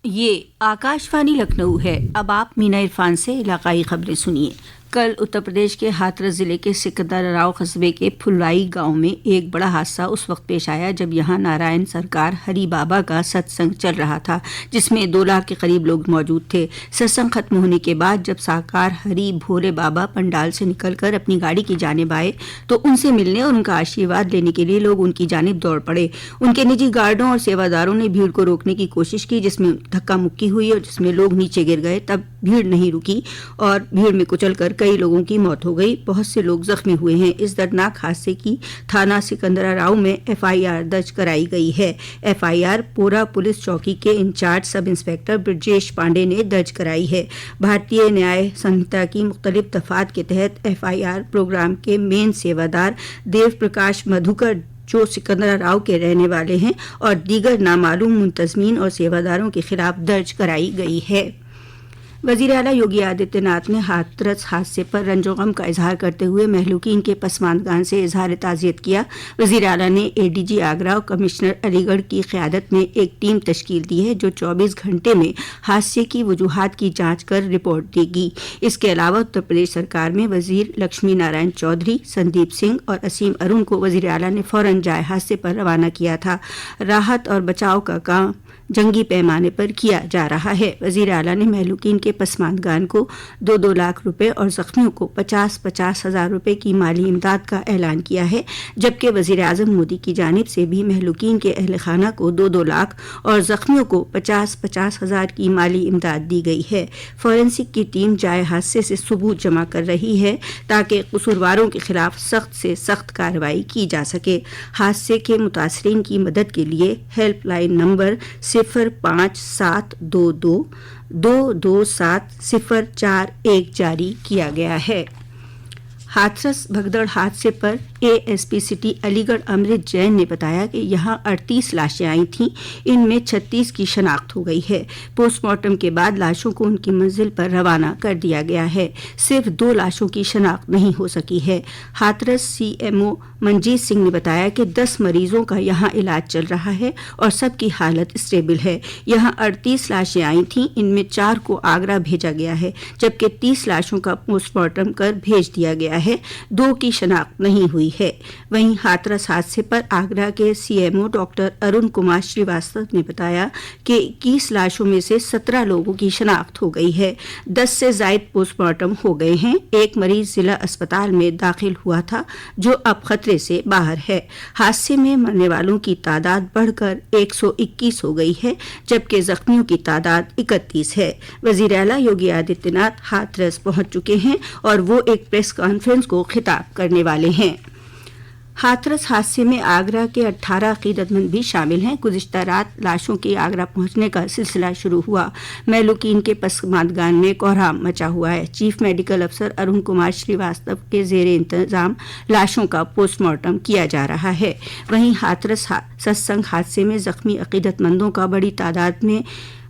یہ آکاشوانی لکھنؤ ہے۔ اب آپ مینا عرفان سے علاقائی خبریں سنیے۔ کل اتر پردیش کے ہاتھرس ضلع کے سکندرآراؤ قصبے کے پھلائی گاؤں میں ایک بڑا حادثہ اس وقت پیش آیا جب یہاں نارائن سرکار ہری بابا کا ست سنگ چل رہا تھا، جس میں 2 لاکھ کے قریب لوگ موجود تھے۔ ست سنگ ختم ہونے کے بعد جب ساکار ہری بھورے بابا پنڈال سے نکل کر اپنی گاڑی کی جانب آئے تو ان سے ملنے اور ان کا آشیرواد لینے کے لیے لوگ ان کی جانب دوڑ پڑے۔ ان کے نجی گارڈوں اور سیواداروں نے بھیڑ کو روکنے کی کوشش کی، جس میں دھکا مکی ہوئی اور جس میں لوگ نیچے گر گئے۔ تب بھیڑ نہیں رکی اور بھیڑ میں کچل کر کئی لوگوں کی موت ہو گئی، بہت سے لوگ زخمی ہوئے ہیں۔ اس دردناک حادثے کی تھانہ سکندرآراؤ میں FIR درج کرائی گئی ہے۔ FIR پورا پولیس چوکی کے incharge sub inspector Brajesh Pandey نے درج کرائی ہے۔ بھارتیہ نیائے سنہتا کی مختلف دفعات کے تحت FIR پروگرام کے مین سیوادار دیو پرکاش مدھوکر، جو سکندرآراؤ کے رہنے والے ہیں، اور دیگر نامعلوم منتظمین اور سیواداروں کے خلاف درج کرائی گئی ہے۔ وزیر اعلیٰ یوگی آدتیہ ناتھ نے ہاتھرس حادثے پر رنج و غم کا اظہار کرتے ہوئے مہلوکین کے پسماندگان سے اظہار تعزیت کیا۔ وزیر اعلیٰ نے ADG آگرہ اور کمشنر علی گڑھ کی قیادت میں ایک ٹیم تشکیل دی ہے جو 24 گھنٹے میں حادثے کی وجوہات کی جانچ کر رپورٹ دے گی۔ اس کے علاوہ اتر پردیش سرکار میں وزیر لکشمی نارائن چودھری، سندیپ سنگھ اور اسیم ارون کو وزیر اعلیٰ نے فوراً جائے حادثے پر روانہ کیا تھا۔ راحت اور بچاؤ کا کام جنگی پیمانے پر کیا جا رہا ہے۔ وزیر اعلیٰ نے مہلوکین کے پسماندگان کو 2 لاکھ روپے اور زخمیوں کو 50 ہزار روپے کی مالی امداد کا اعلان کیا ہے، جبکہ وزیر اعظم مودی کی جانب سے بھی مہلوکین کے اہل خانہ کو 2 لاکھ اور زخمیوں کو 50 ہزار کی مالی امداد دی گئی ہے۔ فورینسک کی ٹیم جائے حادثے سے ثبوت جمع کر رہی ہے تاکہ قصورواروں کے خلاف سخت سے سخت کارروائی کی جا سکے۔ حادثے کے متاثرین کی مدد کے لیے ہیلپ لائن نمبر 05722227041 جاری کیا گیا ہے۔ ہاتھرس بھگدڑ حادثے پر ASP سٹی علی گڑھ امرت جین نے بتایا کہ یہاں 38 لاشیں آئی تھیں، ان میں 36 کی شناخت ہو گئی ہے۔ پوسٹ مارٹم کے بعد لاشوں کو ان کی منزل پر روانہ کر دیا گیا ہے۔ صرف 2 لاشوں کی شناخت نہیں ہو سکی ہے۔ ہاتھرس CMO منجیت سنگھ نے بتایا کہ 10 مریضوں کا یہاں علاج چل رہا ہے اور سب کی حالت اسٹیبل ہے۔ یہاں 38 لاشیں آئی تھیں، ان میں 4 کو آگرہ بھیجا گیا ہے، جبکہ 30 لاشوں کا پوسٹ مارٹم کر بھیج دیا گیا ہے، 2 کی شناخت نہیں ہوئی ہے۔ وہیں ہاتھرس حادثے پر آگرہ کے CMO ڈاکٹر ارون کمار شریواستو نے بتایا کہ 21 لاشوں میں سے 17 لوگوں کی شناخت ہو گئی ہے، 10 سے زائد پوسٹ مارٹم ہو گئے ہیں۔ ایک مریض ضلع اسپتال میں داخل ہوا تھا جو اب خطرے سے باہر ہے۔ حادثے میں مرنے والوں کی تعداد بڑھ کر 121 ہو گئی ہے، جبکہ زخمیوں کی تعداد 31 ہے۔ وزیر اعلیٰ یوگی آدتیہ ناتھ ہاتھرس پہنچ چکے ہیں اور وہ ایک پریس کانفرنس کو خطاب کرنے والے ہیں۔ ہاتھرس حادثے میں آگرہ کے 18 عقیدت مند بھی شامل ہیں۔ گزشتہ رات لاشوں کے آگرہ پہنچنے کا سلسلہ شروع ہوا۔ مہلوکین کے پسماندگان میں کوہرام مچا ہوا ہے۔ چیف میڈیکل افسر ارون کمار شریواستو کے زیر انتظام لاشوں کا پوسٹ مارٹم کیا جا رہا ہے۔ وہیں ہاتھرس ستسنگ حادثے میں زخمی عقیدت مندوں کا بڑی تعداد میں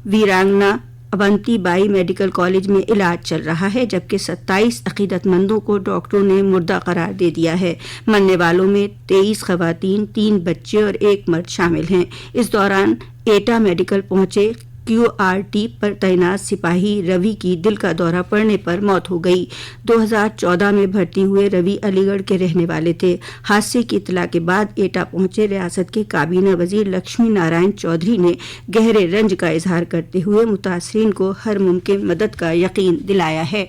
ویرانگنا اونتی بائی میڈیکل کالج میں علاج چل رہا ہے، جبکہ 27 عقیدت مندوں کو ڈاکٹروں نے مردہ قرار دے دیا ہے۔ مرنے والوں میں 23 خواتین، 3 بچے اور 1 مرد شامل ہیں۔ اس دوران ایٹا میڈیکل پہنچے QRT پر تعینات سپاہی روی کی دل کا دورہ پڑنے پر موت ہو گئی۔ 2014 میں بھرتی ہوئے روی علی گڑھ کے رہنے والے تھے۔ حادثے کی اطلاع کے بعد ایٹا پہنچے ریاست کے کابینہ وزیر لکشمی نارائن چودھری نے گہرے رنج کا اظہار کرتے ہوئے متاثرین کو ہر ممکن مدد کا یقین دلایا ہے۔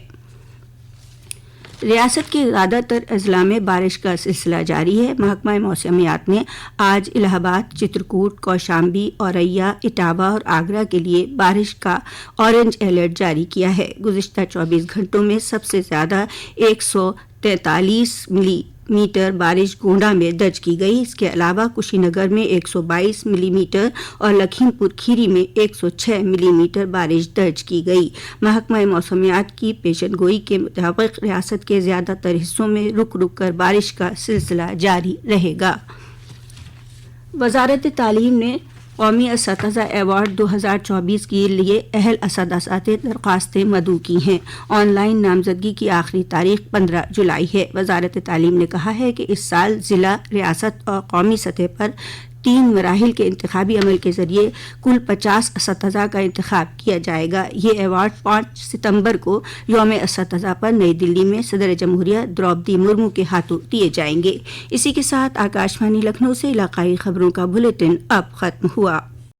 ریاست کے زیادہ تر اضلاع میں بارش کا سلسلہ جاری ہے۔ محکمہ موسمیات نے آج الہ آباد، چترکوٹ، کوشامبی، اوریا، اٹاوہ اور آگرہ کے لیے بارش کا اورنج الرٹ جاری کیا ہے۔ گزشتہ 24 گھنٹوں میں سب سے زیادہ 143 ملی میٹر بارش گونڈا میں درج کی گئی۔ اس کے علاوہ کشی نگر میں 122 ملی میٹر اور لکھیم پور کھیری میں 106 ملی میٹر بارش درج کی گئی۔ محکمہ موسمیات کی پیشن گوئی کے مطابق ریاست کے زیادہ تر حصوں میں رک رک کر بارش کا سلسلہ جاری رہے گا۔ وزارت تعلیم نے قومی اساتذہ ایوارڈ 2024 کے لیے اہل اساتذہ درخواستیں مدعو کی ہیں۔ آن لائن نامزدگی کی آخری تاریخ 15 جولائی ہے۔ وزارت تعلیم نے کہا ہے کہ اس سال ضلع، ریاست اور قومی سطح پر 3 مراحل کے انتخابی عمل کے ذریعے کل 50 اساتذہ کا انتخاب کیا جائے گا۔ یہ ایوارڈ 5 ستمبر کو یوم اساتذہ پر نئی دلی میں صدر جمہوریہ دروپدی مرمو کے ہاتھوں دیے جائیں گے۔ اسی کے ساتھ آکاشوانی لکھنؤ سے علاقائی خبروں کا بلیٹن اب ختم ہوا۔